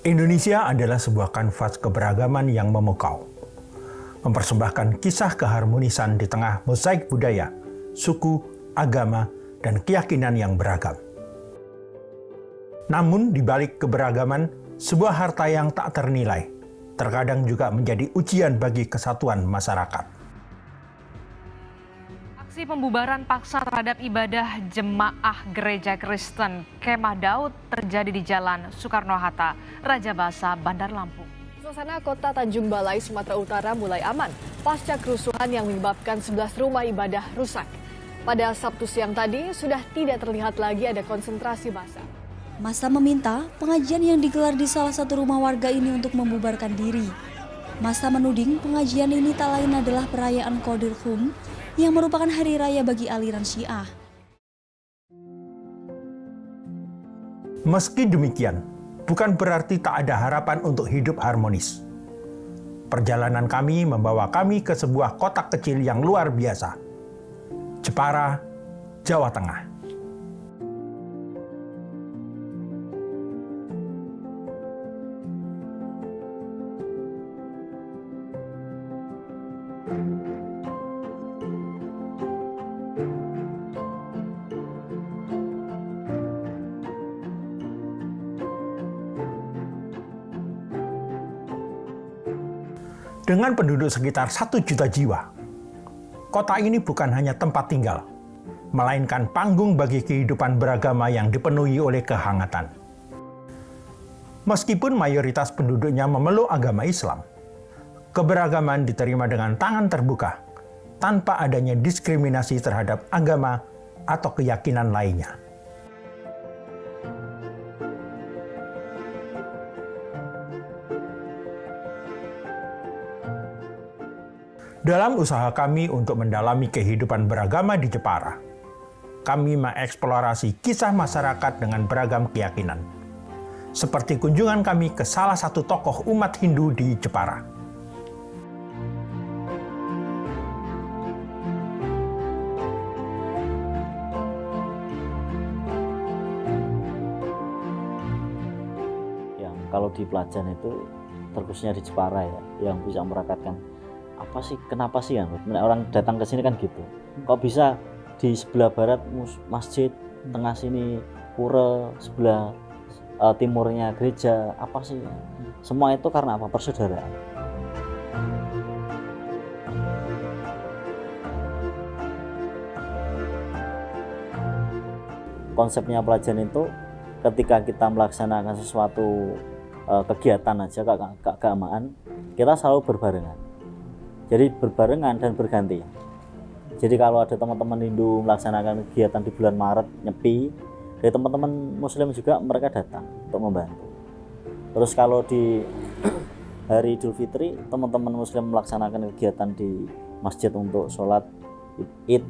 Indonesia adalah sebuah kanvas keberagaman yang memukau, mempersembahkan kisah keharmonisan di tengah mozaik budaya, suku, agama, dan keyakinan yang beragam. Namun di balik keberagaman, sebuah harta yang tak ternilai, terkadang juga menjadi ujian bagi kesatuan masyarakat. Aksi pembubaran paksa terhadap ibadah jemaah Gereja Kristen Kemah Daud terjadi di Jalan Soekarno-Hatta, Raja Basa, Bandar Lampung. Suasana kota Tanjung Balai, Sumatera Utara mulai aman pasca kerusuhan yang menyebabkan 11 rumah ibadah rusak. Pada Sabtu siang tadi sudah tidak terlihat lagi ada konsentrasi massa. Massa meminta pengajian yang digelar di salah satu rumah warga ini untuk membubarkan diri. Massa menuding pengajian ini tak lain adalah perayaan Qadil Hum yang merupakan hari raya bagi aliran Syiah. Meski demikian, bukan berarti tak ada harapan untuk hidup harmonis. Perjalanan kami membawa kami ke sebuah kota kecil yang luar biasa, Jepara, Jawa Tengah. Dengan penduduk sekitar 1 juta jiwa, kota ini bukan hanya tempat tinggal, melainkan panggung bagi kehidupan beragama yang dipenuhi oleh kehangatan. Meskipun mayoritas penduduknya memeluk agama Islam, keberagaman diterima dengan tangan terbuka, tanpa adanya diskriminasi terhadap agama atau keyakinan lainnya. Dalam usaha kami untuk mendalami kehidupan beragama di Jepara, kami mengeksplorasi kisah masyarakat dengan beragam keyakinan. Seperti kunjungan kami ke salah satu tokoh umat Hindu di Jepara. Yang kalau di Pelajan itu, terkhususnya di Jepara ya, yang bisa merekatkan kenapa sih ya orang datang ke sini kan gitu, kok bisa di sebelah barat masjid, tengah sini pura, sebelah timurnya gereja, apa sih? Semua itu karena apa? Persaudaraan. Konsepnya Pelajan itu ketika kita melaksanakan sesuatu kegiatan aja, keagamaan, kita selalu berbarengan. Jadi berbarengan dan berganti. Jadi kalau ada teman-teman Hindu melaksanakan kegiatan di bulan Maret, nyepi, dari teman-teman Muslim juga mereka datang untuk membantu. Terus kalau di hari Idul Fitri, teman-teman Muslim melaksanakan kegiatan di masjid untuk sholat Id,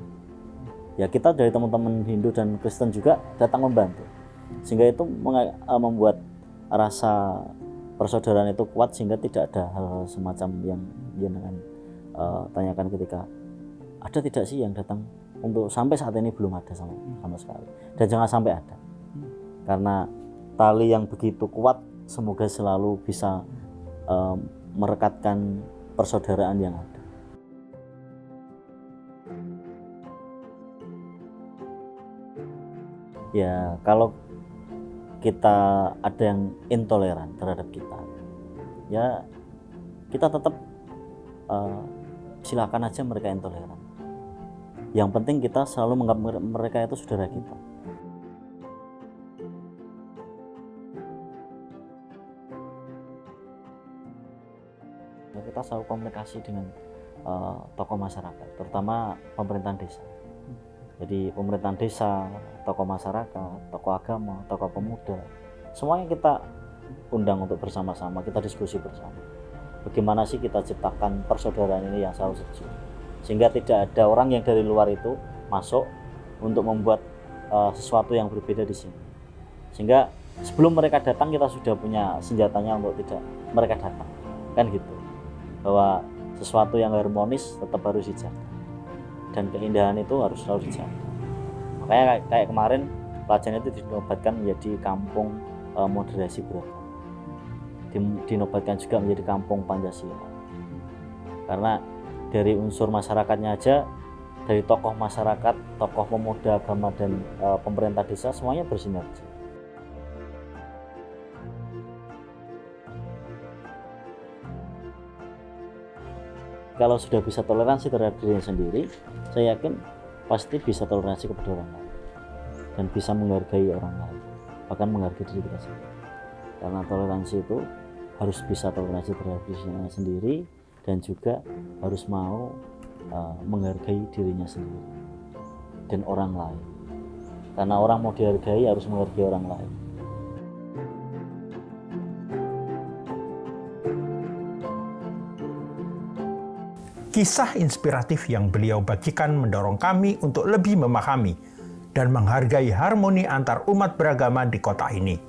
ya kita dari teman-teman Hindu dan Kristen juga datang membantu. Sehingga itu membuat rasa persaudaraan itu kuat, sehingga tidak ada hal semacam yang jangan tanyakan ketika ada tidak sih yang datang, untuk sampai saat ini belum ada sama sekali, dan jangan sampai ada, karena tali yang begitu kuat semoga selalu bisa merekatkan persaudaraan yang ada. Ya kalau kita ada yang intoleran terhadap kita, ya kita tetap silakan aja mereka intoleran. Yang penting kita selalu menganggap mereka itu saudara kita. Kita selalu komunikasi dengan tokoh masyarakat, terutama pemerintahan desa. Jadi pemerintahan desa, tokoh masyarakat, tokoh agama, tokoh pemuda, semuanya kita undang untuk bersama-sama, kita diskusi bersama. Bagaimana sih kita ciptakan persaudaraan ini yang selalu sejuk, sehingga tidak ada orang yang dari luar itu masuk untuk membuat sesuatu yang berbeda di sini. Sehingga sebelum mereka datang kita sudah punya senjatanya untuk tidak mereka datang, kan gitu. Bahwa sesuatu yang harmonis tetap harus dijaga, dan keindahan itu harus selalu dijaga. Makanya kayak kemarin Pelajan itu dinobatkan menjadi kampung moderasi beragama. dinobatkan juga menjadi kampung Pancasila. Karena dari unsur masyarakatnya aja, dari tokoh masyarakat, tokoh pemuda, agama, dan pemerintah desa semuanya bersinergi. Kalau sudah bisa toleransi terhadap diri sendiri, saya yakin pasti bisa toleransi kepada orang lain dan bisa menghargai orang lain, bahkan menghargai diri kita sendiri. Karena toleransi itu harus bisa toleransi terhadap dirinya sendiri dan juga harus mau menghargai dirinya sendiri dan orang lain. Karena orang mau dihargai harus menghargai orang lain. Kisah inspiratif yang beliau bagikan mendorong kami untuk lebih memahami dan menghargai harmoni antar umat beragama di kota ini.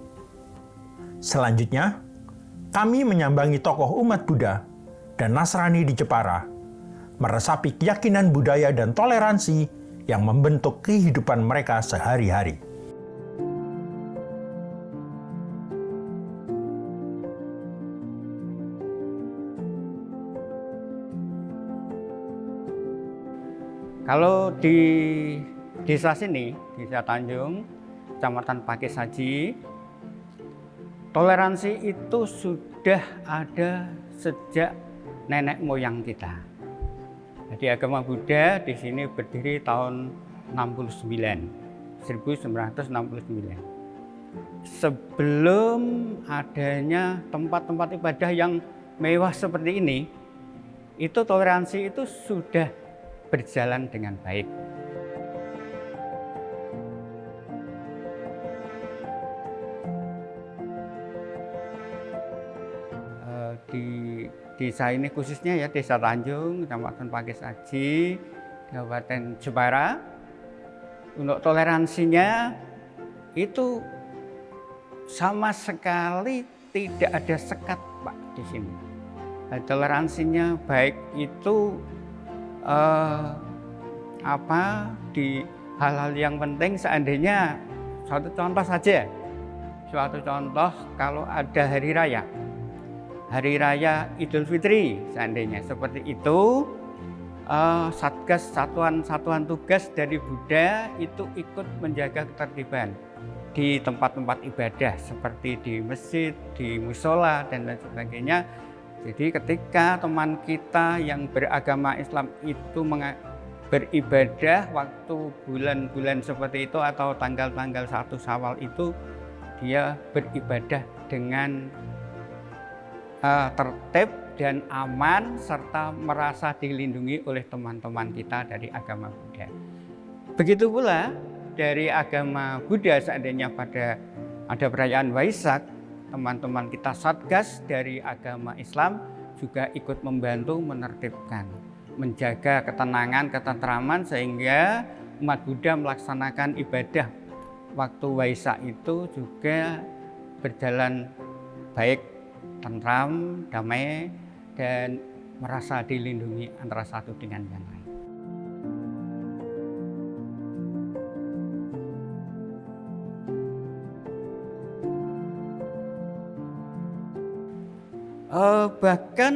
Selanjutnya, kami menyambangi tokoh umat Buddha dan Nasrani di Jepara, meresapi keyakinan budaya dan toleransi yang membentuk kehidupan mereka sehari-hari. Kalau di desa sini, Desa Tanjung, Kecamatan Pakis Haji, toleransi itu sudah ada sejak nenek moyang kita. Jadi agama Buddha di sini berdiri tahun 1969. Sebelum adanya tempat-tempat ibadah yang mewah seperti ini, itu toleransi itu sudah berjalan dengan baik. Di desa ini khususnya ya Desa Tanjung, Kecamatan Pakis Haji, Kabupaten Jepara, untuk toleransinya itu sama sekali tidak ada sekat, Pak, di sini. Toleransinya baik itu di hal-hal yang penting. Seandainya suatu contoh saja, kalau ada hari raya Idul Fitri, seandainya seperti itu, Satgas satuan tugas dari Buddha itu ikut menjaga ketertiban di tempat-tempat ibadah seperti di masjid, di musola dan lain sebagainya. Jadi ketika teman kita yang beragama Islam itu beribadah waktu bulan-bulan seperti itu atau tanggal-tanggal 1 Syawal itu, dia beribadah dengan tertib dan aman serta merasa dilindungi oleh teman-teman kita dari agama Buddha. Begitu pula dari agama Buddha, seandainya pada ada perayaan Waisak, teman-teman kita Satgas dari agama Islam juga ikut membantu menertibkan, menjaga ketenangan, ketentraman sehingga umat Buddha melaksanakan ibadah waktu Waisak itu juga berjalan baik, tentram, damai, dan merasa dilindungi antara satu dengan yang lain. Bahkan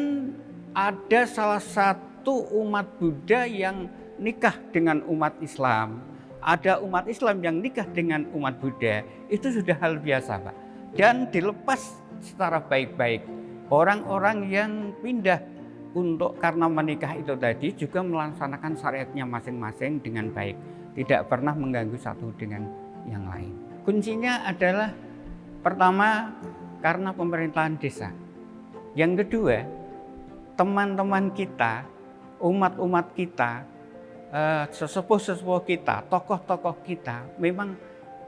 ada salah satu umat Buddha yang nikah dengan umat Islam. Ada umat Islam yang nikah dengan umat Buddha. Itu sudah hal biasa, Pak. Dan dilepas secara baik-baik. Orang-orang yang pindah karena menikah itu tadi juga melaksanakan syariatnya masing-masing dengan baik. Tidak pernah mengganggu satu dengan yang lain. Kuncinya adalah pertama karena pemerintahan desa. Yang kedua, teman-teman kita, umat-umat kita, sesepuh-sesepuh kita, tokoh-tokoh kita memang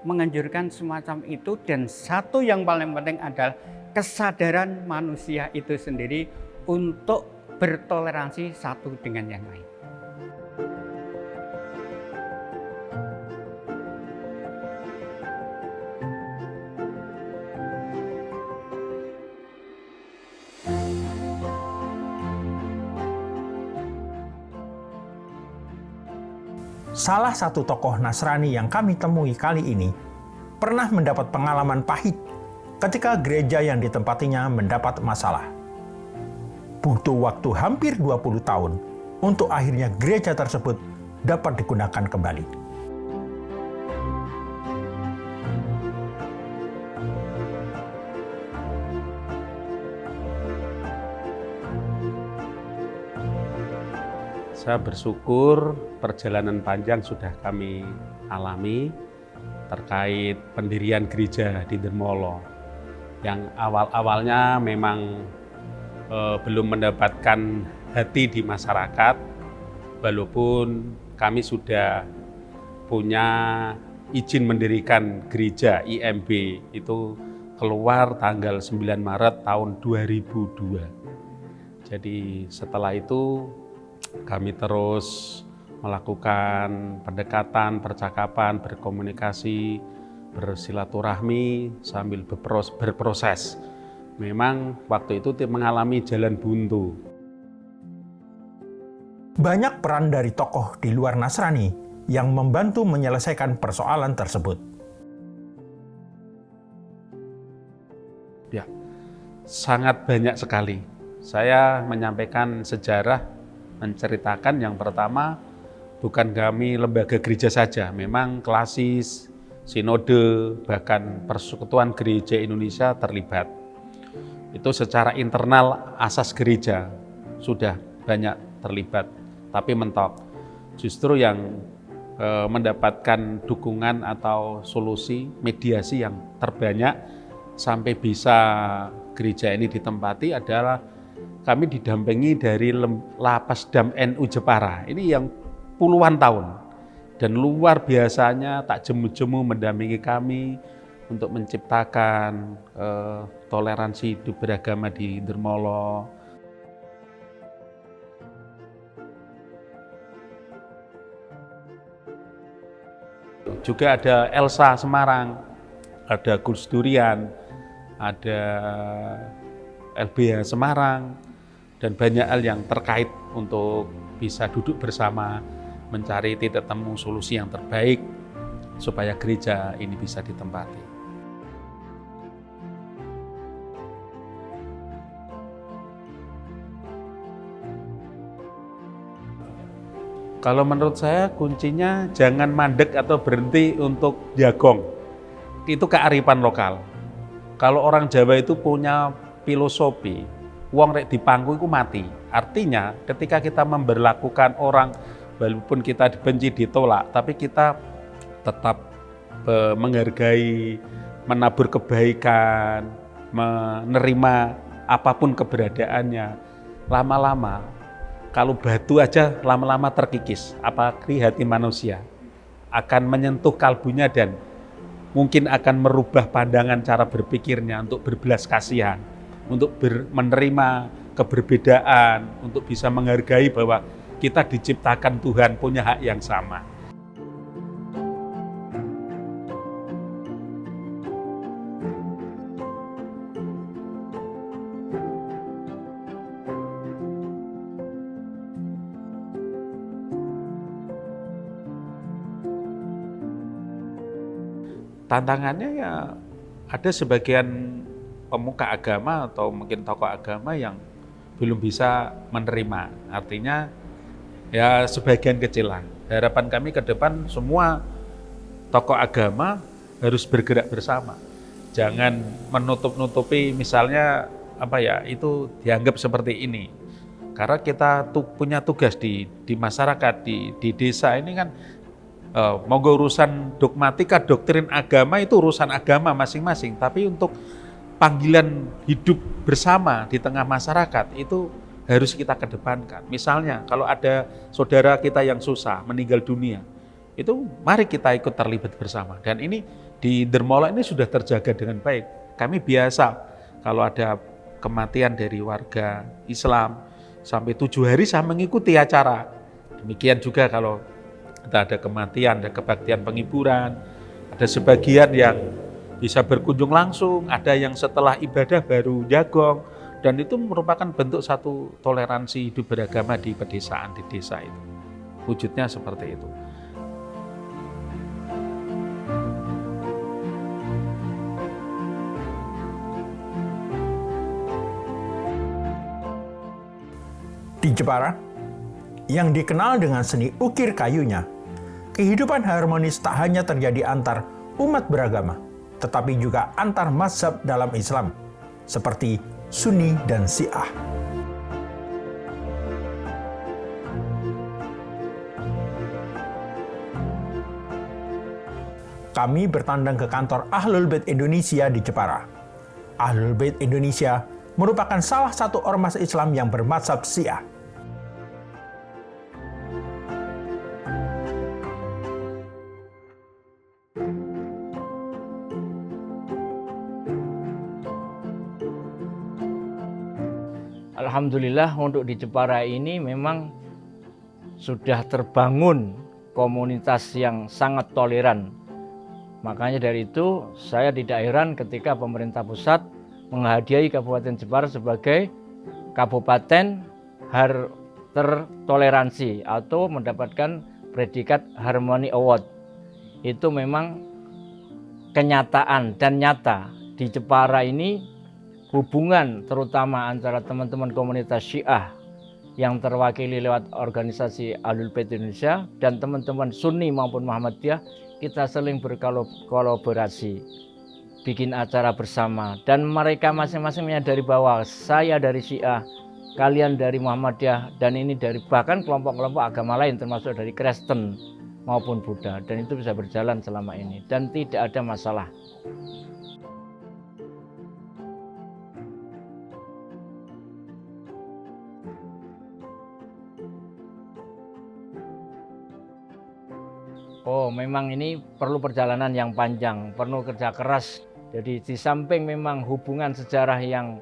menganjurkan semacam itu. Dan satu yang paling penting adalah kesadaran manusia itu sendiri untuk bertoleransi satu dengan yang lain. Salah satu tokoh Nasrani yang kami temui kali ini pernah mendapat pengalaman pahit ketika gereja yang ditempatinya mendapat masalah. Butuh waktu hampir 20 tahun untuk akhirnya gereja tersebut dapat digunakan kembali. Saya bersyukur perjalanan panjang sudah kami alami terkait pendirian gereja di Dermolo. Yang awal-awalnya memang belum mendapatkan hati di masyarakat, walaupun kami sudah punya izin mendirikan gereja IMB itu keluar tanggal 9 Maret tahun 2002. Jadi setelah itu kami terus melakukan pendekatan, percakapan, berkomunikasi, bersilaturahmi sambil berproses. Memang waktu itu mengalami jalan buntu. Banyak peran dari tokoh di luar Nasrani yang membantu menyelesaikan persoalan tersebut. Ya, sangat banyak sekali. Saya menyampaikan sejarah, menceritakan yang pertama, bukan kami lembaga gereja saja, memang klasis, sinode, bahkan Persekutuan Gereja Indonesia terlibat. Itu secara internal asas gereja sudah banyak terlibat, tapi mentok. Justru yang mendapatkan dukungan atau solusi mediasi yang terbanyak sampai bisa gereja ini ditempati adalah kami didampingi dari Lapas Dam NU Jepara. Ini yang puluhan tahun. Dan luar biasanya tak jemu-jemu mendampingi kami untuk menciptakan toleransi hidup beragama di Dermolo. Juga ada Elsa Semarang, ada Gus Durian, ada LBH Semarang, dan banyak hal yang terkait untuk bisa duduk bersama, mencari titik temu solusi yang terbaik supaya gereja ini bisa ditempati. Kalau menurut saya kuncinya jangan mandek atau berhenti untuk jagong. Itu kearifan lokal. Kalau orang Jawa itu punya filosofi, wong rek dipangku itu mati. Artinya ketika kita memberlakukan orang, walaupun kita dibenci, ditolak, tapi kita tetap menghargai, menabur kebaikan, menerima apapun keberadaannya. Lama-lama, kalau batu aja lama-lama terkikis, apalagi hati manusia akan menyentuh kalbunya dan mungkin akan merubah pandangan cara berpikirnya untuk berbelas kasihan, untuk menerima keberbedaan, untuk bisa menghargai bahwa kita diciptakan Tuhan punya hak yang sama. Tantangannya ya ada sebagian pemuka agama atau mungkin tokoh agama yang belum bisa menerima. Artinya ya sebagian kecil lah. Harapan kami ke depan semua tokoh agama harus bergerak bersama. Jangan menutup-nutupi misalnya itu dianggap seperti ini. Karena kita punya tugas di masyarakat, di desa ini kan monggo urusan dogmatika, doktrin agama itu urusan agama masing-masing. Tapi untuk panggilan hidup bersama di tengah masyarakat itu harus kita kedepankan. Misalnya kalau ada saudara kita yang susah, meninggal dunia, itu mari kita ikut terlibat bersama. Dan ini di Dermolo ini sudah terjaga dengan baik. Kami biasa kalau ada kematian dari warga Islam, sampai 7 hari saya mengikuti acara. Demikian juga kalau kita ada kematian, ada kebaktian penghiburan, ada sebagian yang bisa berkunjung langsung, ada yang setelah ibadah baru jagong, dan itu merupakan bentuk satu toleransi hidup beragama di pedesaan, di desa itu. Wujudnya seperti itu. Di Jepara, yang dikenal dengan seni ukir kayunya, kehidupan harmonis tak hanya terjadi antar umat beragama, tetapi juga antar mazhab dalam Islam, seperti Sunni dan Syiah. Kami bertandang ke kantor Ahlul Bait Indonesia di Jepara. Ahlul Bait Indonesia merupakan salah satu ormas Islam yang bermazhab Syiah. Alhamdulillah untuk di Jepara ini memang sudah terbangun komunitas yang sangat toleran. Makanya dari itu saya tidak heran ketika pemerintah pusat menghadiahi Kabupaten Jepara sebagai kabupaten tertoleransi atau mendapatkan predikat Harmony Award. Itu memang kenyataan dan nyata di Jepara ini hubungan terutama antara teman-teman komunitas Syiah yang terwakili lewat organisasi Ahlul Bait Indonesia dan teman-teman Sunni maupun Muhammadiyah, kita saling berkolaborasi, bikin acara bersama, dan mereka masing-masing menyadari bahwa saya dari Syiah, kalian dari Muhammadiyah, dan ini dari bahkan kelompok-kelompok agama lain termasuk dari Kristen maupun Buddha, dan itu bisa berjalan selama ini dan tidak ada masalah. Oh, memang ini perlu perjalanan yang panjang, perlu kerja keras. Jadi di samping memang hubungan sejarah yang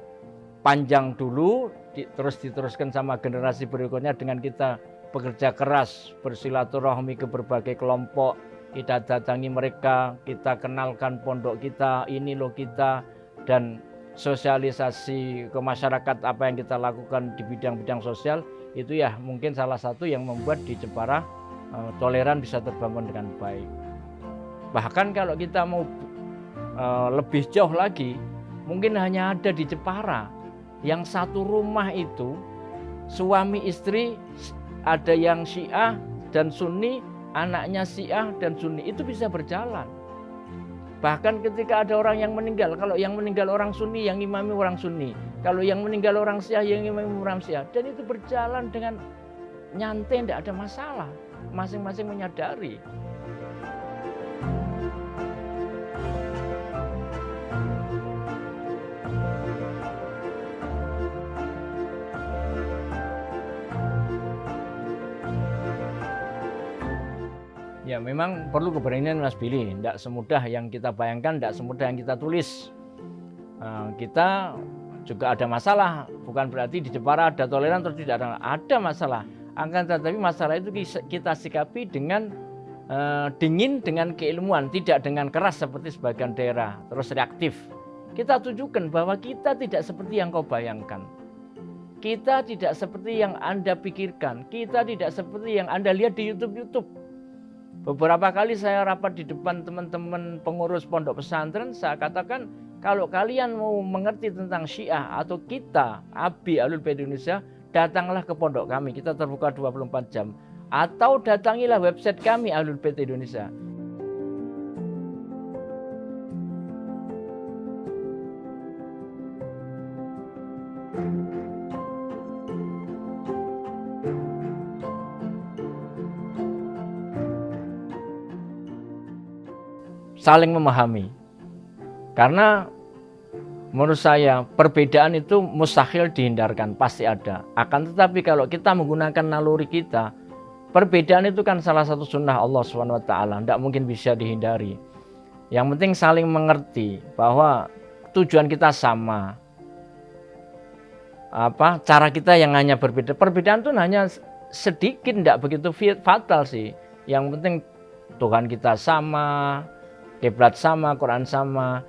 panjang dulu, terus diteruskan sama generasi berikutnya dengan kita bekerja keras, bersilaturahmi ke berbagai kelompok, kita datangi mereka, kita kenalkan pondok kita, ini loh kita, dan sosialisasi ke masyarakat apa yang kita lakukan di bidang-bidang sosial, itu ya mungkin salah satu yang membuat di Jepara toleran bisa terbangun dengan baik. Bahkan kalau kita mau lebih jauh lagi, mungkin hanya ada di Jepara yang satu rumah itu suami istri, ada yang Syiah dan Sunni, anaknya Syiah dan Sunni, itu bisa berjalan. Bahkan ketika ada orang yang meninggal, kalau yang meninggal orang Sunni, yang imami orang Sunni, kalau yang meninggal orang Syiah, yang imami orang Syiah, dan itu berjalan dengan nyantai, tidak ada masalah. Masing-masing menyadari. Ya memang perlu keberanian Mas Billy, tidak semudah yang kita bayangkan, tidak semudah yang kita tulis. Kita juga ada masalah, bukan berarti di Jepara ada toleran terus tidak ada masalah. Akan tetapi masalah itu kita sikapi dengan dingin, dengan keilmuan, tidak dengan keras seperti sebagian daerah, terus reaktif. Kita tunjukkan bahwa kita tidak seperti yang kau bayangkan. Kita tidak seperti yang Anda pikirkan. Kita tidak seperti yang Anda lihat di YouTube. Beberapa kali saya rapat di depan teman-teman pengurus pondok pesantren, saya katakan, kalau kalian mau mengerti tentang Syiah atau kita, ABI Ahlul Bait Indonesia, datanglah ke pondok kami, kita terbuka 24 jam. Atau datangilah website kami Ahlul Bait Indonesia. Saling memahami. Karena menurut saya perbedaan itu mustahil dihindarkan, pasti ada. Akan tetapi kalau kita menggunakan naluri kita, perbedaan itu kan salah satu sunnah Allah SWT, tidak mungkin bisa dihindari. Yang penting saling mengerti bahwa tujuan kita sama. Cara kita yang hanya berbeda. Perbedaan itu hanya sedikit, tidak begitu fatal sih. Yang penting Tuhan kita sama, kiblat sama, Quran sama.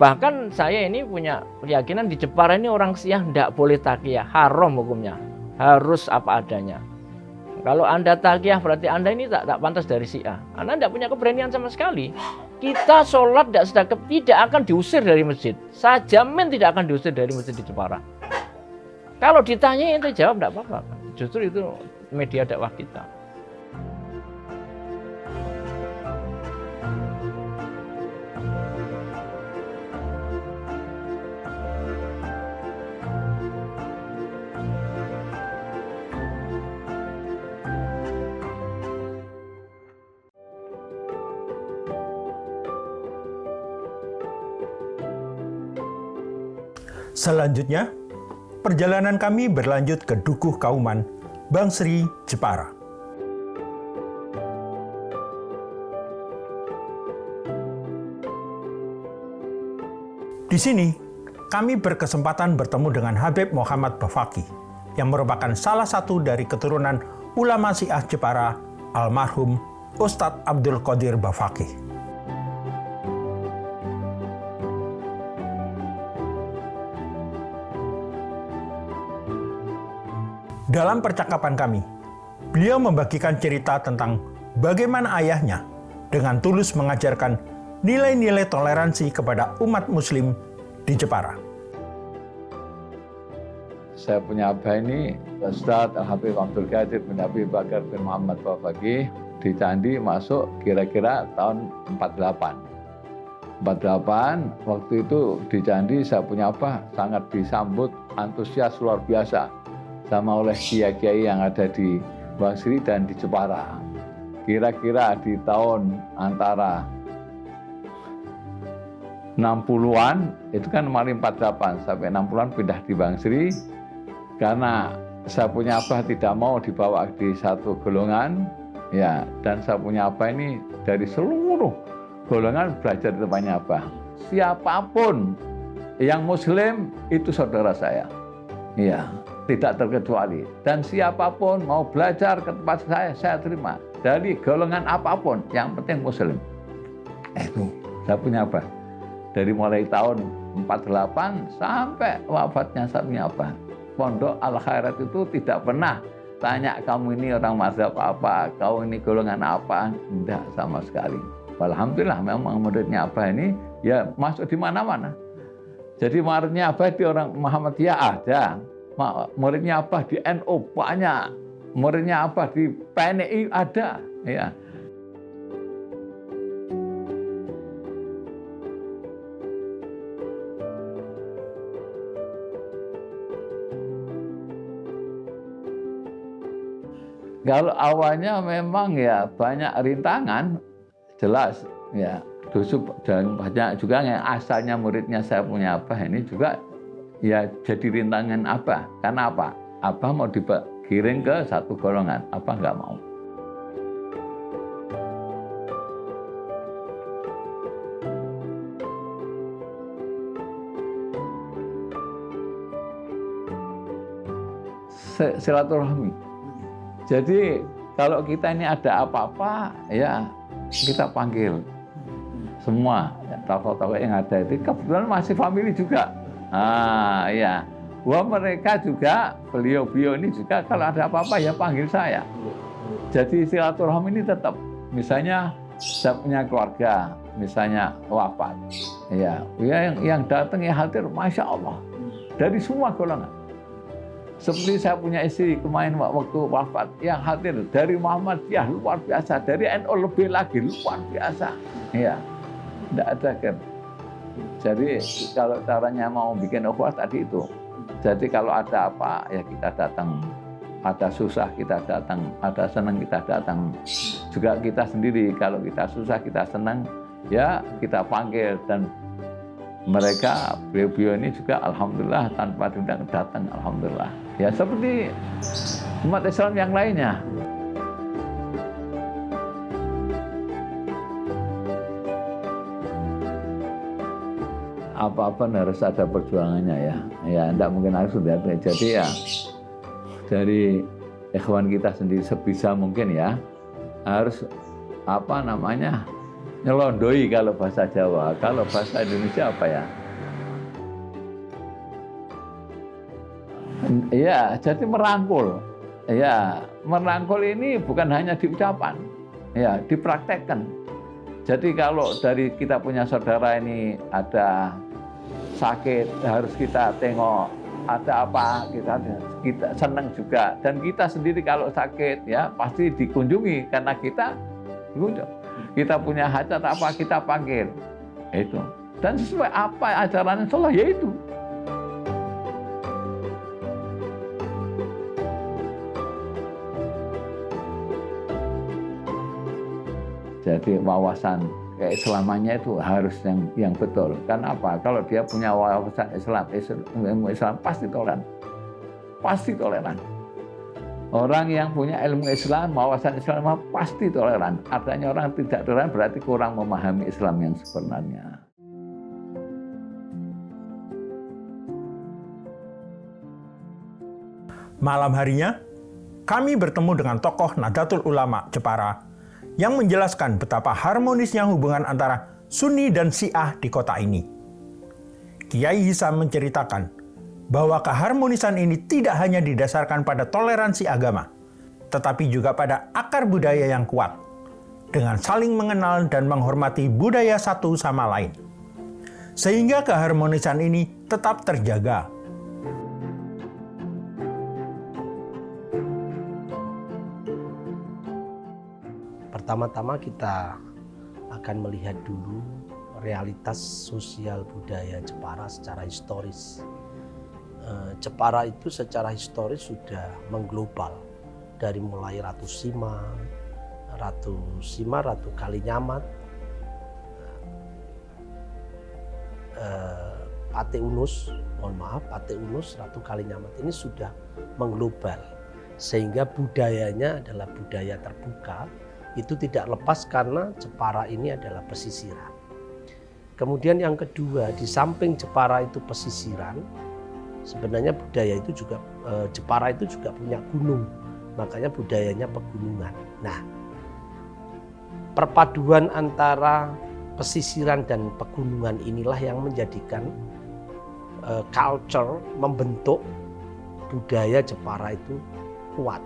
Bahkan saya ini punya keyakinan di Jepara ini orang Syiah tidak boleh takiyah, haram hukumnya, harus apa adanya. Kalau Anda takiyah berarti Anda ini tak pantas dari Syiah. Anda tidak punya keberanian sama sekali. Kita sholat tidak sedekap tidak akan diusir dari masjid. Saya jamin tidak akan diusir dari masjid di Jepara. Kalau ditanya itu jawab tidak apa-apa. Justru itu media dakwah kita. Selanjutnya, perjalanan kami berlanjut ke Dukuh Kauman, Bangsri, Jepara. Di sini, kami berkesempatan bertemu dengan Habib Muhammad Bafaki, yang merupakan salah satu dari keturunan ulama Syiah Jepara, almarhum Ustadz Abdul Qadir Bafaki. Dalam percakapan kami, beliau membagikan cerita tentang bagaimana ayahnya dengan tulus mengajarkan nilai-nilai toleransi kepada umat muslim di Jepara. Saya punya abah ini, Ustadz Al-Habib Abdul Qadir bin Abi Bakar bin Muhammad Bafaki, di Candi masuk kira-kira tahun 48. 48, waktu itu di Candi saya punya abah sangat disambut antusias luar biasa sama oleh kiai-kiai yang ada di Bangsri dan di Jepara. Kira-kira di tahun antara 60-an, itu kan kemarin 48 sampai 60-an pindah di Bangsri, karena saya punya abah tidak mau dibawa di satu golongan, ya, dan saya punya abah ini dari seluruh golongan belajar di tempatnya abah. Siapapun yang muslim itu saudara saya, ya, tidak terkecuali. Dan siapapun mau belajar ke tempat saya terima. Dari golongan apapun, yang penting muslim. Itu saya punya abah. Dari mulai tahun 48 sampai wafatnya saya punya abah. Pondok Al-Khairat itu tidak pernah tanya kamu ini orang mazhab apa, kau ini golongan apa, tidak sama sekali. Alhamdulillah memang muridnya abah ini ya masuk di mana-mana. Jadi muridnya abah di orang Muhammadiyah ada. Muridnya apa di NU banyak, muridnya apa di PNI ada, ya. Kalau awalnya memang ya banyak rintangan, jelas ya. Dan banyak juga yang asalnya muridnya saya punya abah ini juga ya jadi rintangan abah. Karena apa? Abah mau dikirim ke satu golongan, abah nggak mau. Silaturahmi. Jadi kalau kita ini ada apa-apa, ya kita panggil semua tokoh-tokoh yang ada itu. Kebetulan masih family juga. Ya, wah mereka juga, beliau-beliau ini juga kalau ada apa-apa ya panggil saya. Jadi silaturahmi ini tetap, misalnya saya punya keluarga, misalnya wafat, ya yang datang ya hadir, masya Allah, dari semua golongan. Seperti saya punya istri kemarin waktu wafat, yang hadir dari Muhammadiyah luar biasa, dari NU lebih lagi luar biasa, ya, tidak ada kan. Jadi kalau caranya mau bikin ukhuwah tadi itu. Jadi kalau ada apa ya kita datang. Ada susah kita datang, ada senang kita datang. Juga kita sendiri kalau kita susah kita senang ya kita panggil, dan mereka beliau-beliau ini juga alhamdulillah tanpa diundang datang, alhamdulillah. Ya seperti umat Islam yang lainnya. Apa-apa harus ada perjuangannya ya. Ya, tidak mungkin harus sudah. Jadi ya dari ikhwan kita sendiri sebisa mungkin ya harus nyelondoi kalau bahasa Jawa. Kalau bahasa Indonesia apa ya? Ya, jadi merangkul. Ya, merangkul ini bukan hanya di ucapan, ya, dipraktekkan. Jadi kalau dari kita punya saudara ini ada sakit, harus kita tengok ada apa, kita senang juga. Dan kita sendiri kalau sakit ya pasti dikunjungi karena kita punya hajat apa kita panggil. Itu. Dan sesuai apa ajaran Rasulullah yaitu. Jadi wawasan keislamannya itu harus yang betul. Karena apa? Kalau dia punya wawasan Islam pasti toleran. Pasti toleran. Orang yang punya ilmu Islam, wawasan Islam pasti toleran. Artinya orang tidak toleran berarti kurang memahami Islam yang sebenarnya. Malam harinya, kami bertemu dengan tokoh Nahdlatul Ulama Jepara yang menjelaskan betapa harmonisnya hubungan antara Sunni dan Syiah di kota ini. Kiai Hisam menceritakan bahwa keharmonisan ini tidak hanya didasarkan pada toleransi agama, tetapi juga pada akar budaya yang kuat, dengan saling mengenal dan menghormati budaya satu sama lain. Sehingga keharmonisan ini tetap terjaga. Pertama-tama kita akan melihat dulu realitas sosial budaya Jepara secara historis. Jepara itu secara historis sudah mengglobal dari mulai Ratu Kalinyamat, Pate Unus, Ratu Kalinyamat ini sudah mengglobal. Sehingga budayanya adalah budaya terbuka. Itu tidak lepas karena Jepara ini adalah pesisiran. Kemudian yang kedua, di samping Jepara itu pesisiran, sebenarnya budaya itu juga Jepara itu juga punya gunung, makanya budayanya pegunungan. Nah, perpaduan antara pesisiran dan pegunungan inilah yang menjadikan culture, membentuk budaya Jepara itu kuat.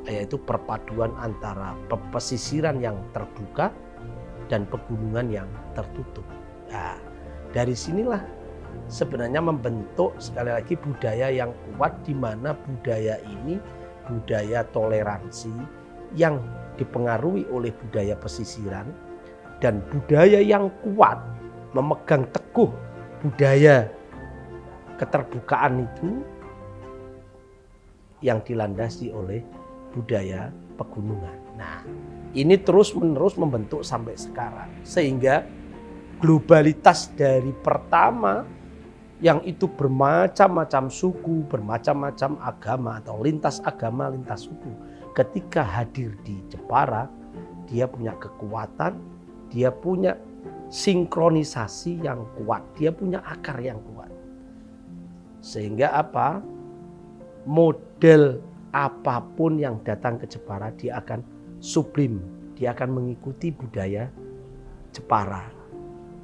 Yaitu perpaduan antara pesisiran yang terbuka dan pegunungan yang tertutup. Nah, dari sinilah sebenarnya membentuk sekali lagi budaya yang kuat, di mana budaya ini budaya toleransi yang dipengaruhi oleh budaya pesisiran, dan budaya yang kuat memegang teguh budaya keterbukaan itu yang dilandasi oleh budaya pegunungan. Nah, ini terus-menerus membentuk sampai sekarang. Sehingga globalitas dari pertama yang itu bermacam-macam suku, bermacam-macam agama atau lintas agama, lintas suku. Ketika hadir di Jepara, dia punya kekuatan, dia punya sinkronisasi yang kuat, dia punya akar yang kuat. Sehingga apa? Model apapun yang datang ke Jepara, dia akan sublim, dia akan mengikuti budaya Jepara.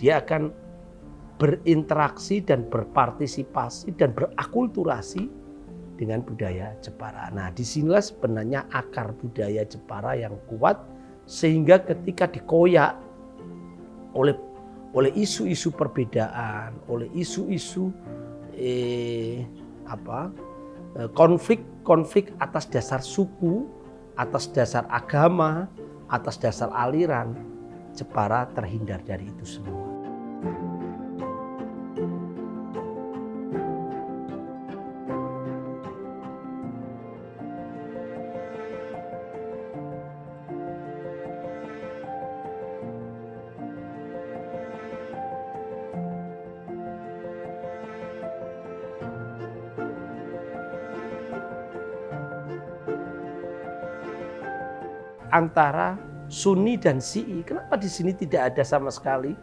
Dia akan berinteraksi dan berpartisipasi dan berakulturasi dengan budaya Jepara. Nah, disinilah sebenarnya akar budaya Jepara yang kuat, sehingga ketika dikoyak oleh isu-isu perbedaan, oleh isu-isu konflik atas dasar suku, atas dasar agama, atas dasar aliran, Jepara terhindar dari itu semua. Antara Sunni dan Syi'i, kenapa di sini tidak ada sama sekali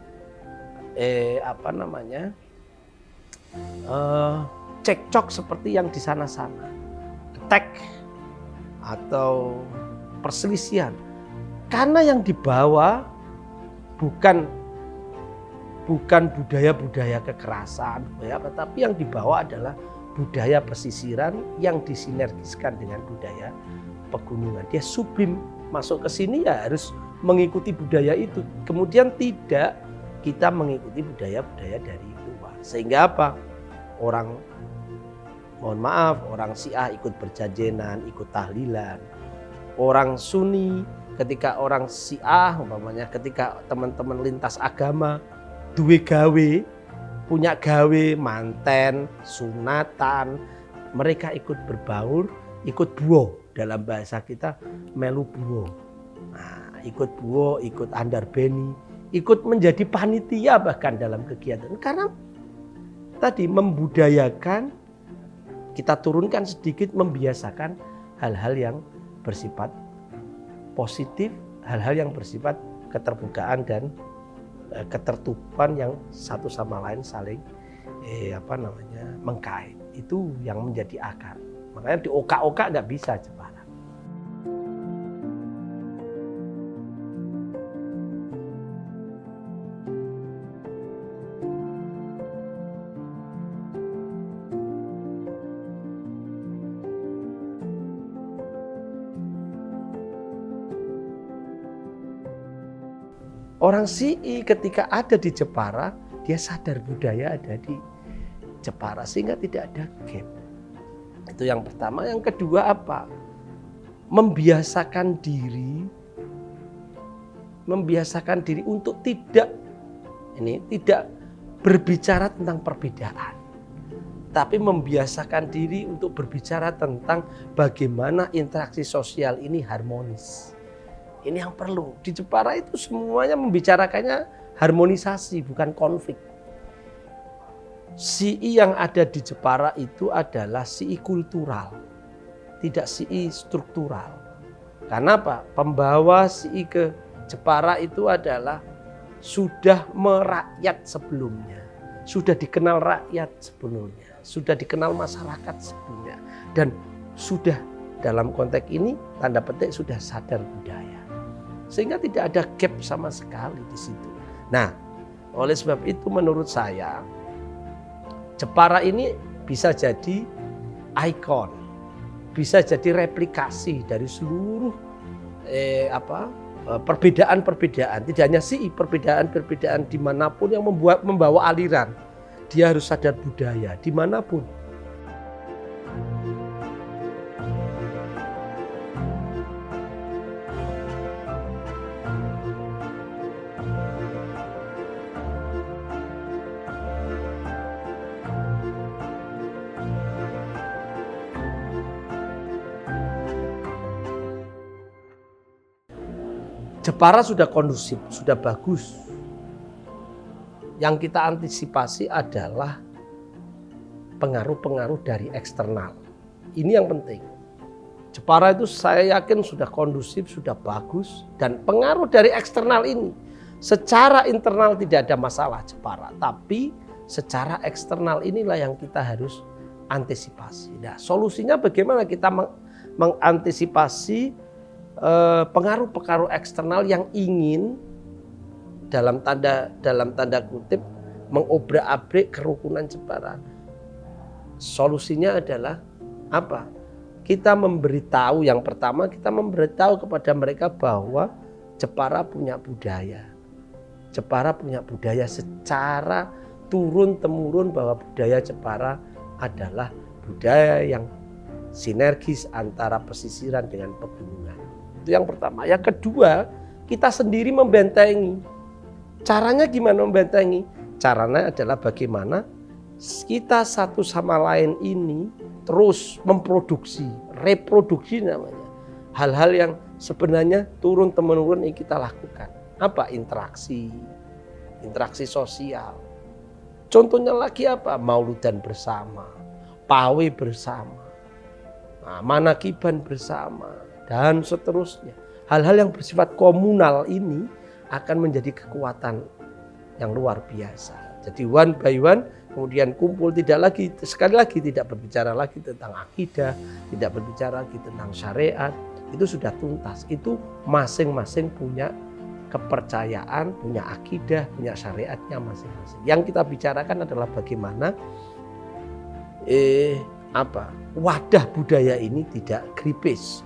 cekcok seperti yang di sana-sana, attack atau perselisihan? Karena yang dibawa bukan budaya-budaya kekerasan, tapi yang dibawa adalah budaya pesisiran yang disinergiskan dengan budaya pegunungan. Dia sublim, masuk ke sini ya harus mengikuti budaya itu. Kemudian tidak kita mengikuti budaya-budaya dari luar. Sehingga apa? Orang Syiah ikut berjajenan, ikut tahlilan. Orang Sunni, ketika orang Syiah umpamanya ketika teman-teman lintas agama duwe gawe, punya gawe, manten, sunatan, mereka ikut berbaur, ikut buo. Dalam bahasa kita melu buo. Nah, ikut buo, ikut andar beni, ikut menjadi panitia bahkan dalam kegiatan. Karena tadi membudayakan, kita turunkan sedikit, membiasakan hal-hal yang bersifat positif, hal-hal yang bersifat keterbukaan dan ketertutupan yang satu sama lain saling mengkait. Itu yang menjadi akar. Makanya di oka-oka nggak bisa Jepara. Orang Syi'i ketika ada di Jepara, dia sadar budaya ada di Jepara sehingga tidak ada gap. Itu yang pertama. Yang kedua apa? Membiasakan diri untuk tidak berbicara tentang perbedaan. Tapi membiasakan diri untuk berbicara tentang bagaimana interaksi sosial ini harmonis. Ini yang perlu. Di Jepara itu semuanya membicarakannya harmonisasi, bukan konflik. Syi'i yang ada di Jepara itu adalah Syi'i kultural, tidak Syi'i struktural. Karena apa? Pembawa Syi'i ke Jepara itu adalah sudah merakyat sebelumnya, sudah dikenal rakyat sebelumnya, sudah dikenal masyarakat sebelumnya, dan sudah dalam konteks ini tanda petik sudah sadar budaya. Sehingga tidak ada gap sama sekali di situ. Nah, oleh sebab itu menurut saya Jepara ini bisa jadi ikon, bisa jadi replikasi dari seluruh perbedaan-perbedaan. Tidak hanya Syi'i, perbedaan-perbedaan dimanapun yang membawa aliran. Dia harus sadar budaya dimanapun. Jepara sudah kondusif, sudah bagus. Yang kita antisipasi adalah pengaruh-pengaruh dari eksternal. Ini yang penting. Jepara itu saya yakin sudah kondusif, sudah bagus. Dan pengaruh dari eksternal ini, secara internal tidak ada masalah Jepara. Tapi secara eksternal inilah yang kita harus antisipasi. Nah, solusinya bagaimana kita mengantisipasi pengaruh-pengaruh eksternal yang ingin dalam tanda kutip mengobrak-abrik kerukunan Jepara. Solusinya adalah apa? Kita memberitahu, yang pertama kita memberitahu kepada mereka bahwa Jepara punya budaya. Jepara punya budaya secara turun-temurun, bahwa budaya Jepara adalah budaya yang sinergis antara pesisiran dengan pegunungan. Itu yang pertama. Yang kedua, kita sendiri membentengi. Caranya gimana membentengi? Caranya adalah bagaimana kita satu sama lain ini terus memproduksi, reproduksi namanya. Hal-hal yang sebenarnya turun-temurun yang kita lakukan. Apa? Interaksi sosial. Contohnya lagi apa? Mauludan bersama, pawe bersama, manakiban bersama, dan seterusnya. Hal-hal yang bersifat komunal ini akan menjadi kekuatan yang luar biasa. Jadi one by one kemudian kumpul, sekali lagi tidak berbicara lagi tentang akidah, tidak berbicara lagi tentang syariat. Itu sudah tuntas. Itu masing-masing punya kepercayaan, punya akidah, punya syariatnya masing-masing. Yang kita bicarakan adalah bagaimana wadah budaya ini tidak gripis,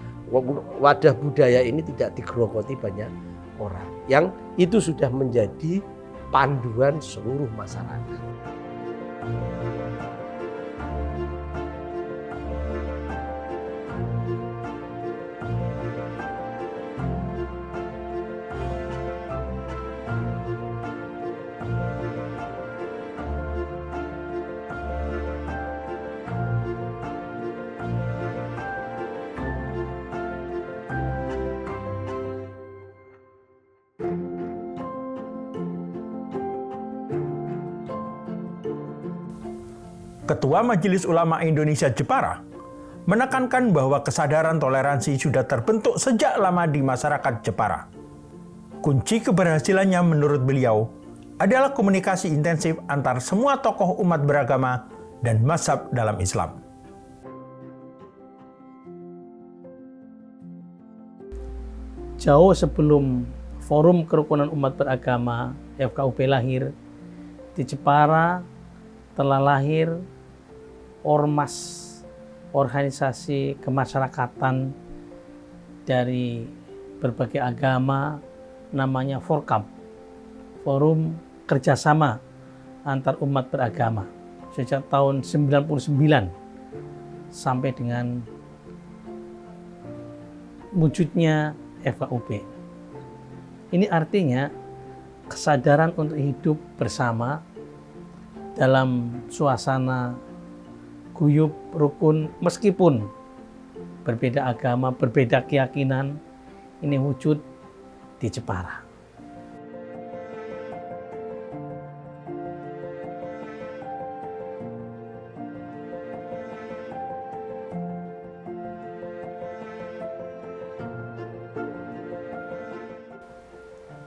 wadah budaya ini tidak digerogoti banyak orang. Yang itu sudah menjadi panduan seluruh masyarakat. Ketua Majelis Ulama Indonesia Jepara menekankan bahwa kesadaran toleransi sudah terbentuk sejak lama di masyarakat Jepara. Kunci keberhasilannya menurut beliau adalah komunikasi intensif antar semua tokoh umat beragama dan mazhab dalam Islam. Jauh sebelum Forum Kerukunan Umat Beragama FKUB lahir, di Jepara telah lahir ormas, organisasi kemasyarakatan dari berbagai agama, namanya Forkam, Forum Kerjasama Antar Umat Beragama, sejak tahun 99 sampai dengan wujudnya FKUB. Ini artinya kesadaran untuk hidup bersama dalam suasana guyub rukun, meskipun berbeda agama, berbeda keyakinan, ini wujud di Jepara.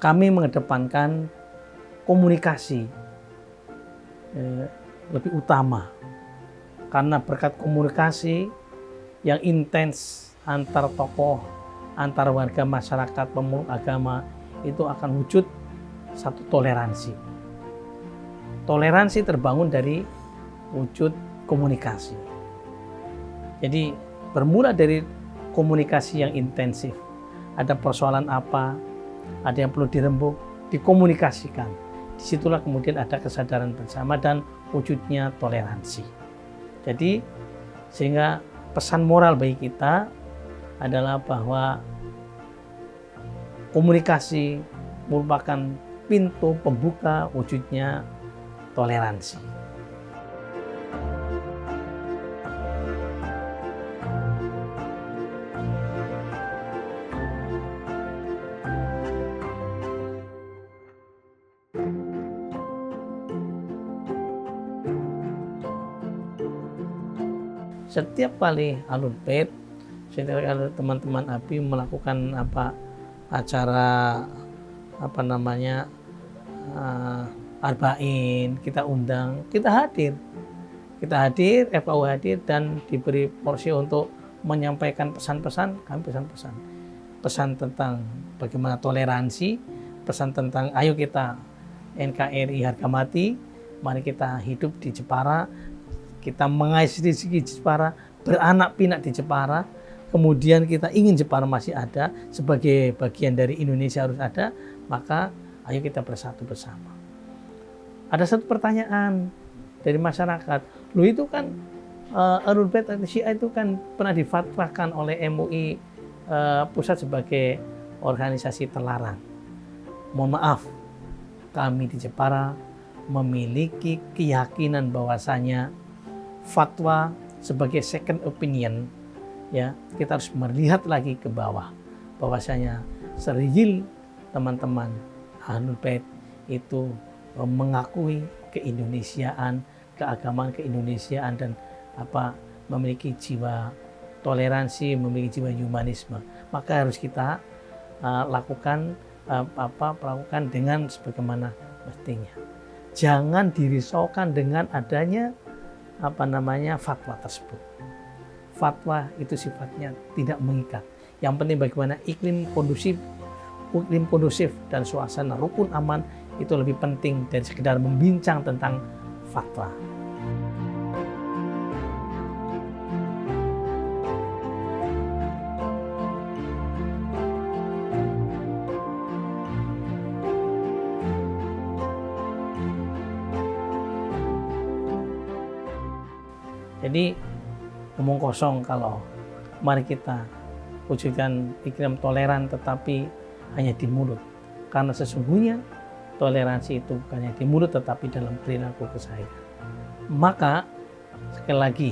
Kami mengedepankan komunikasi lebih utama, karena berkat komunikasi yang intens antar tokoh, antar warga masyarakat pemeluk agama, itu akan wujud satu toleransi. Toleransi terbangun dari wujud komunikasi. Jadi bermula dari komunikasi yang intensif. Ada persoalan apa, ada yang perlu dirembuk, dikomunikasikan. Disitulah kemudian ada kesadaran bersama dan wujudnya toleransi. Jadi sehingga pesan moral bagi kita adalah bahwa komunikasi merupakan pintu pembuka wujudnya toleransi. Setiap kali Ahlul Bait, setiap kali teman-teman ABI melakukan acara arba'in, kita undang, kita hadir, FKU hadir dan diberi porsi untuk menyampaikan pesan-pesan. Kami pesan tentang bagaimana toleransi, pesan tentang ayo kita NKRI harga mati, mari kita hidup di Jepara, kita mengais rezeki di Jepara, beranak pinak di Jepara, kemudian kita ingin Jepara masih ada, sebagai bagian dari Indonesia harus ada, maka ayo kita bersatu bersama. Ada satu pertanyaan dari masyarakat, loh itu kan Ahlul Bait Syiah itu kan pernah difatwakan oleh MUI pusat sebagai organisasi terlarang. Mohon maaf, kami di Jepara memiliki keyakinan bahwasanya fatwa sebagai second opinion, ya kita harus melihat lagi ke bawah bahwasanya seril teman-teman Ahlul Bait itu mengakui keindonesiaan, keagamaan keindonesiaan dan memiliki jiwa toleransi, memiliki jiwa humanisme. Maka harus kita lakukan dengan sebagaimana mestinya. Jangan dirisaukan dengan adanya fatwa tersebut. Fatwa itu sifatnya tidak mengikat. Yang penting bagaimana iklim kondusif iklim kondusif dan suasana rukun aman itu lebih penting dari sekedar membincang tentang fakta. Jadi ngomong kosong kalau mari kita wujudkan iklim toleran tetapi hanya di mulut. Karena sesungguhnya toleransi itu bukan hanya di mulut tetapi dalam perilaku keseharian. Maka sekali lagi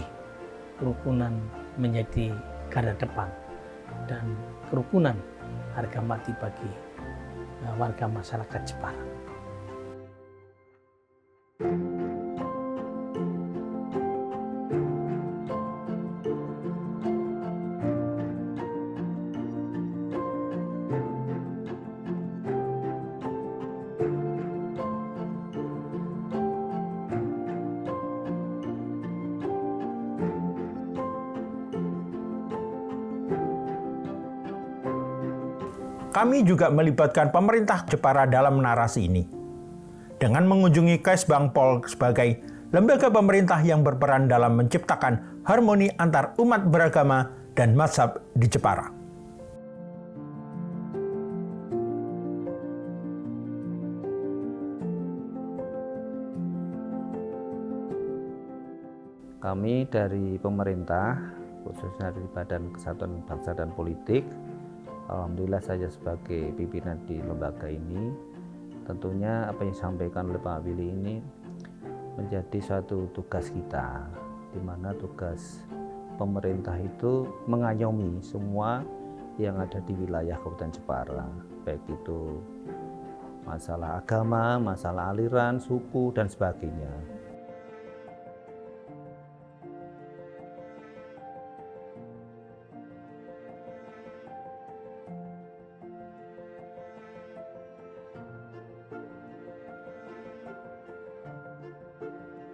kerukunan menjadi garda depan dan kerukunan harga mati bagi warga masyarakat Jepara. Kami juga melibatkan pemerintah Jepara dalam narasi ini. Dengan mengunjungi Kaisbangpol sebagai lembaga pemerintah yang berperan dalam menciptakan harmoni antar umat beragama dan mazhab di Jepara. Kami dari pemerintah, khususnya dari Badan Kesatuan Bangsa dan Politik, alhamdulillah saya sebagai pimpinan di lembaga ini, tentunya apa yang disampaikan oleh Pak Willy ini menjadi suatu tugas kita, di mana tugas pemerintah itu mengayomi semua yang ada di wilayah Kabupaten Jepara, baik itu masalah agama, masalah aliran, suku, dan sebagainya.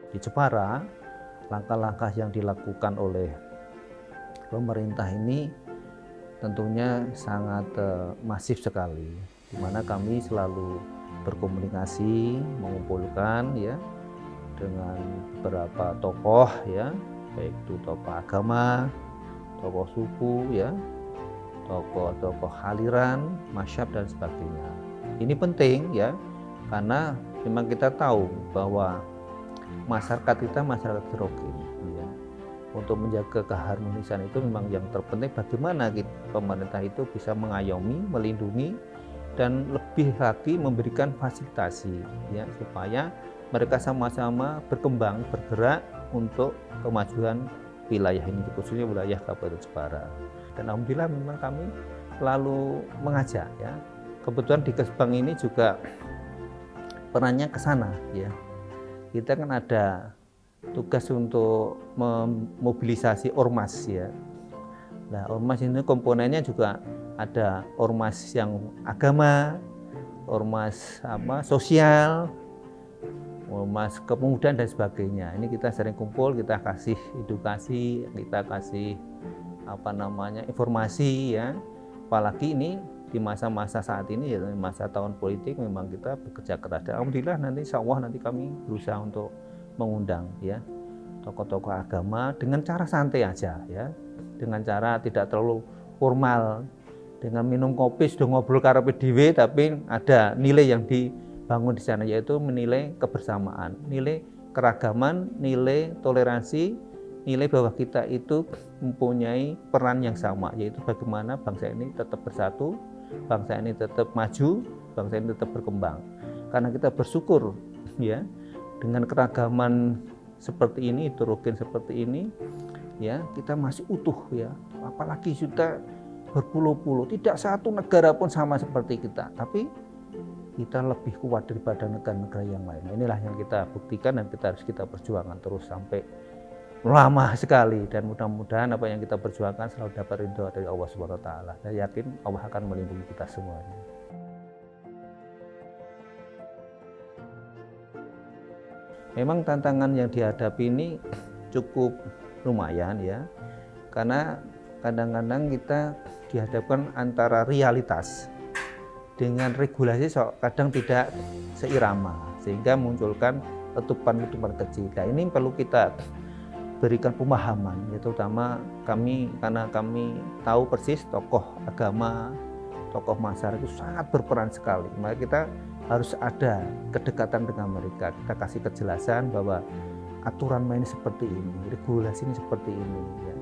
Di Jepara, langkah-langkah yang dilakukan oleh pemerintah ini tentunya sangat masif sekali, di mana kami selalu berkomunikasi, mengumpulkan ya dengan beberapa tokoh ya, baik itu tokoh agama, tokoh suku ya, tokoh aliran, masyab dan sebagainya. Ini penting ya, karena memang kita tahu bahwa masyarakat kita masyarakat heterogen ya. Untuk menjaga keharmonisan itu memang yang terpenting bagaimana pemerintah itu bisa mengayomi, melindungi dan lebih lagi memberikan fasilitasi ya, supaya mereka sama-sama berkembang, bergerak untuk kemajuan wilayah ini, khususnya wilayah Kabupaten Jepara. Dan alhamdulillah memang kami selalu mengajak ya. Kebetulan di Kesbang ini juga perannya ke sana ya. Kita kan ada tugas untuk memobilisasi ormas ya. Nah, ormas ini komponennya juga ada ormas yang agama, ormas sosial, ormas kepemudaan dan sebagainya. Ini kita sering kumpul, kita kasih edukasi, kita kasih informasi ya. Apalagi ini di masa-masa saat ini ya, masa tahun politik, memang kita bekerja keras. Dan alhamdulillah nanti insya Allah nanti kami berusaha untuk mengundang ya tokoh-tokoh agama dengan cara santai aja ya, dengan cara tidak terlalu formal, dengan minum kopi sudah ngobrol karepe dhewe, tapi ada nilai yang dibangun di sana, yaitu menilai kebersamaan, nilai keragaman, nilai toleransi, nilai bahwa kita itu mempunyai peran yang sama, yaitu bagaimana bangsa ini tetap bersatu, bangsa ini tetap maju, bangsa ini tetap berkembang. Karena kita bersyukur ya dengan keragaman seperti ini, heterogen seperti ini ya, kita masih utuh ya. Apalagi sudah berpuluh-puluh, tidak satu negara pun sama seperti kita, tapi kita lebih kuat daripada negara-negara yang lain. Inilah yang kita buktikan dan kita harus perjuangkan terus sampai lama sekali, dan mudah-mudahan apa yang kita perjuangkan selalu dapat ridho dari Allah Subhanahu wa taala. Saya yakin Allah akan melindungi kita semuanya. Memang tantangan yang dihadapi ini cukup lumayan ya, karena kadang-kadang kita dihadapkan antara realitas dengan regulasi kadang tidak seirama, sehingga munculkan letupan-letupan kecil. Nah, ini perlu kita berikan pemahaman, ya, terutama kami, karena kami tahu persis tokoh agama, tokoh masyarakat itu sangat berperan sekali. Maka kita harus ada kedekatan dengan mereka, kita kasih kejelasan bahwa aturan main seperti ini, regulasi ini seperti ini, ya.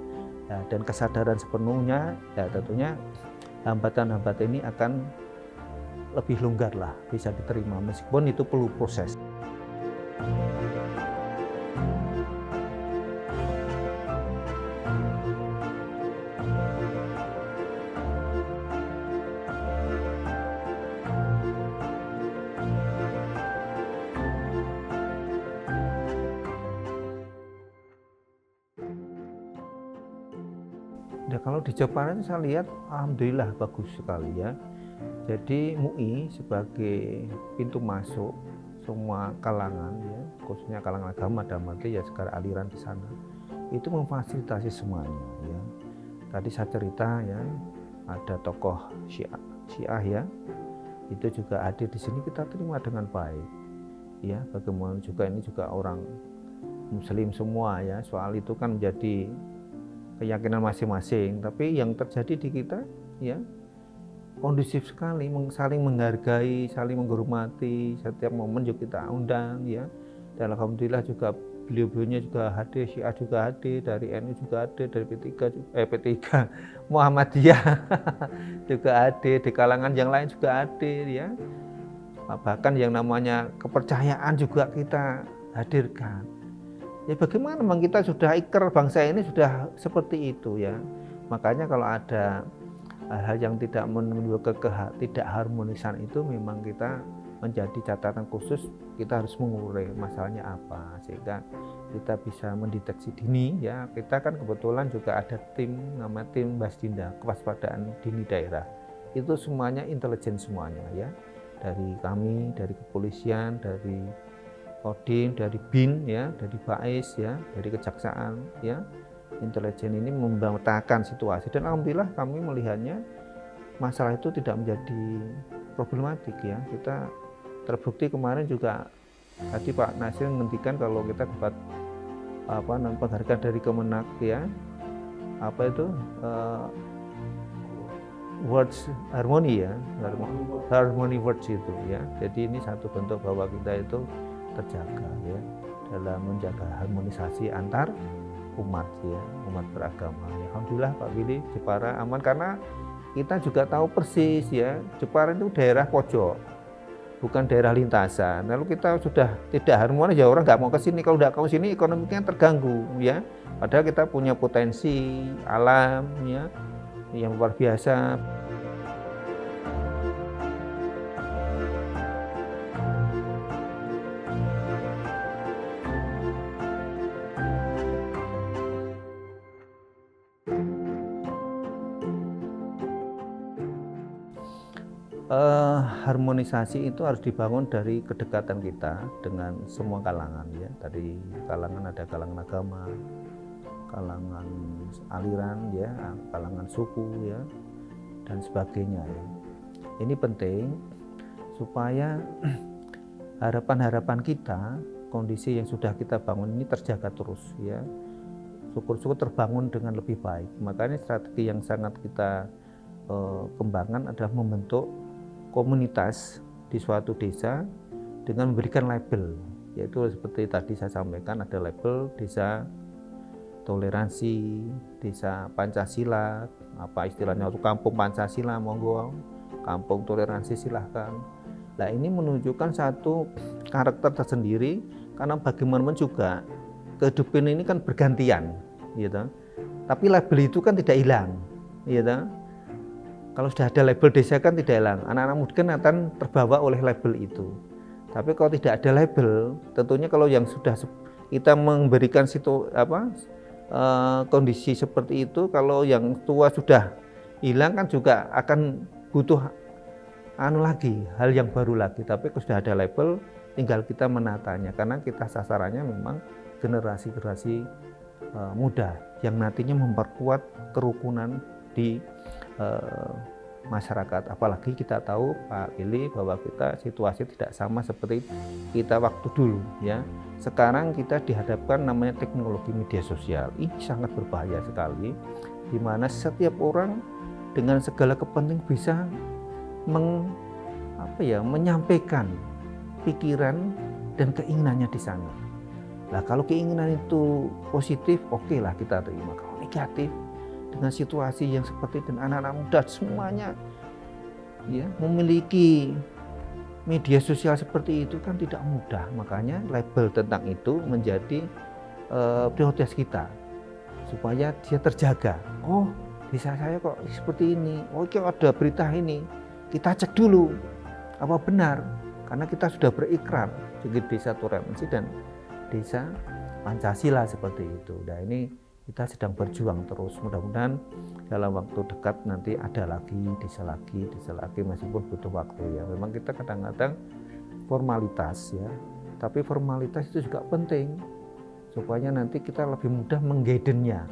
Ya, dan kesadaran sepenuhnya, ya tentunya hambatan-hambatan ini akan lebih longgar lah, bisa diterima, meskipun itu perlu proses. Ya, kalau di Jepara saya lihat alhamdulillah bagus sekali ya. Jadi MUI sebagai pintu masuk semua kalangan ya, khususnya kalangan agama dan arti ya segala aliran di sana, itu memfasilitasi semuanya ya. Tadi saya cerita ya, ada tokoh Syiah ya, itu juga hadir di sini, kita terima dengan baik ya. Bagaimana juga ini juga orang Muslim semua ya, soal itu kan menjadi keyakinan masing-masing, tapi yang terjadi di kita ya kondusif sekali, saling menghargai, saling menghormati, setiap momen juga kita undang ya. Dan alhamdulillah juga beliau-beliaunya juga hadir, Syiah juga hadir, dari NU juga hadir, dari P3 Muhammadiyah juga hadir, di kalangan yang lain juga hadir ya. Bahkan yang namanya kepercayaan juga kita hadirkan. Ya bagaimana memang kita sudah ikrar bangsa ini sudah seperti itu ya. Makanya kalau ada hal yang tidak menunjukkan tidak harmonisan itu memang kita menjadi catatan khusus, kita harus mengurai masalahnya apa sehingga kita bisa mendeteksi dini ya. Kita kan kebetulan juga ada tim nama tim Basdinda, kewaspadaan dini daerah. Itu semuanya intelijen semuanya ya. Dari kami, dari kepolisian, dari Kodim, dari BIN ya, dari BAIS ya, dari kejaksaan ya. Intelijen ini memetakan situasi dan alhamdulillah kami melihatnya masalah itu tidak menjadi problematik ya. Kita terbukti kemarin juga tadi Pak Nasir menghentikan kalau kita dapat penghargaan dari Kemenak ya, apa itu Words Harmony ya, Harmony Words itu ya. Jadi ini satu bentuk bahwa kita itu terjaga ya dalam menjaga harmonisasi antar umat ya, umat beragama. Ya, alhamdulillah Pak Willy, Jepara aman karena kita juga tahu persis ya, Jepara itu daerah pojok, bukan daerah lintasan. Lalu kita sudah tidak harmonis ya orang nggak mau ke sini, kalau nggak ke sini ekonominya terganggu ya. Padahal kita punya potensi alam ya yang luar biasa. Harmonisasi itu harus dibangun dari kedekatan kita dengan semua kalangan ya. Dari kalangan ada kalangan agama, kalangan aliran ya, kalangan suku ya, dan sebagainya ya. Ini penting supaya harapan-harapan kita, kondisi yang sudah kita bangun ini terjaga terus ya. Syukur-syukur terbangun dengan lebih baik. Makanya strategi yang sangat kita kembangkan adalah membentuk komunitas di suatu desa dengan memberikan label, yaitu seperti tadi saya sampaikan ada label desa toleransi, desa Pancasila, apa istilahnya itu kampung Pancasila monggo, kampung toleransi silahkan. Nah ini menunjukkan satu karakter tersendiri karena bagaimanapun juga kehidupan ini kan bergantian, gitu. Tapi label itu kan tidak hilang, gitu. Kalau sudah ada label desa kan tidak hilang, anak-anak muda kan akan terbawa oleh label itu. Tapi kalau tidak ada label, tentunya kalau yang sudah kita memberikan kondisi seperti itu, kalau yang tua sudah hilang kan juga akan butuh lagi, hal yang baru lagi. Tapi kalau sudah ada label, tinggal kita menatanya, karena kita sasarannya memang generasi-generasi muda yang nantinya memperkuat kerukunan di masyarakat. Apalagi kita tahu Pak Gili bahwa kita situasi tidak sama seperti kita waktu dulu ya. Sekarang kita dihadapkan namanya teknologi media sosial. Ini sangat berbahaya sekali, di mana setiap orang dengan segala kepentingan bisa menyampaikan pikiran dan keinginannya di sana. Nah, kalau keinginan itu positif, oke lah kita terima. Kalau negatif, dengan situasi yang seperti dan anak-anak muda semuanya ya memiliki media sosial seperti itu kan tidak mudah. Makanya label tentang itu menjadi prioritas kita supaya dia terjaga. Oh, desa saya kok seperti ini. Oh, kok ada berita ini. Kita cek dulu apa benar, karena kita sudah berikrar di desa toleransi dan desa Pancasila seperti itu. Nah, ini kita sedang berjuang terus. Mudah-mudahan dalam waktu dekat nanti ada lagi desa lagi meskipun butuh waktu ya. Memang kita kadang-kadang formalitas ya, tapi formalitas itu juga penting supaya nanti kita lebih mudah mengguidenya.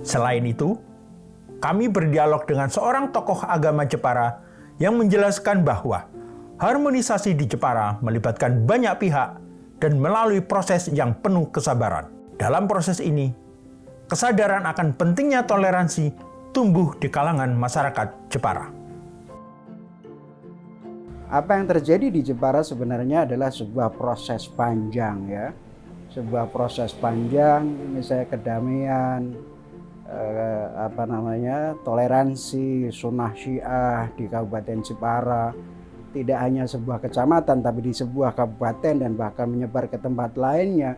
Selain itu, kami berdialog dengan seorang tokoh agama Jepara yang menjelaskan bahwa harmonisasi di Jepara melibatkan banyak pihak dan melalui proses yang penuh kesabaran. Dalam proses ini, kesadaran akan pentingnya toleransi tumbuh di kalangan masyarakat Jepara. Apa yang terjadi di Jepara sebenarnya adalah sebuah proses panjang ya. Sebuah proses panjang, misalnya kedamaian, toleransi, sunnah Syiah di Kabupaten Jepara. Tidak hanya sebuah kecamatan, tapi di sebuah kabupaten dan bahkan menyebar ke tempat lainnya.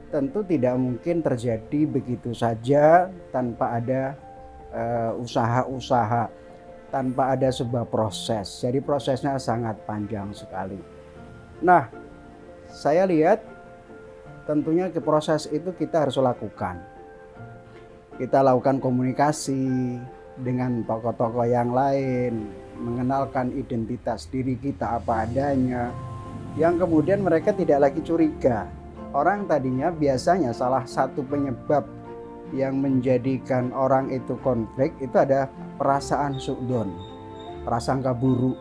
Tentu tidak mungkin terjadi begitu saja tanpa ada usaha-usaha, tanpa ada sebuah proses. Jadi prosesnya sangat panjang sekali. Nah, saya lihat tentunya ke proses itu kita harus lakukan. Kita lakukan komunikasi dengan tokoh-tokoh yang lain, mengenalkan identitas diri kita apa adanya, yang kemudian mereka tidak lagi curiga. Orang tadinya biasanya salah satu penyebab yang menjadikan orang itu konflik itu ada perasaan su'dzon, prasangka buruk.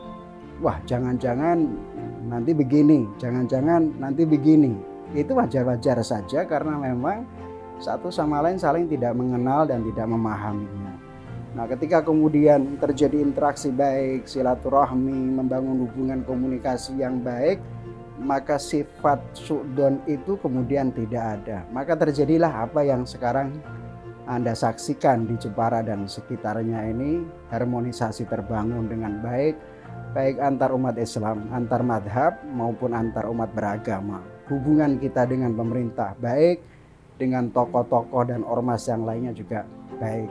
Wah, jangan-jangan nanti begini, jangan-jangan nanti begini. Itu wajar-wajar saja karena memang satu sama lain saling tidak mengenal dan tidak memahaminya. Nah, ketika kemudian terjadi interaksi baik, silaturahmi, membangun hubungan komunikasi yang baik, maka sifat su'dzon itu kemudian tidak ada. Maka terjadilah apa yang sekarang Anda saksikan di Jepara dan sekitarnya ini, harmonisasi terbangun dengan baik, baik antar umat Islam, antar madhab maupun antar umat beragama. Hubungan kita dengan pemerintah baik, dengan tokoh-tokoh dan ormas yang lainnya juga baik.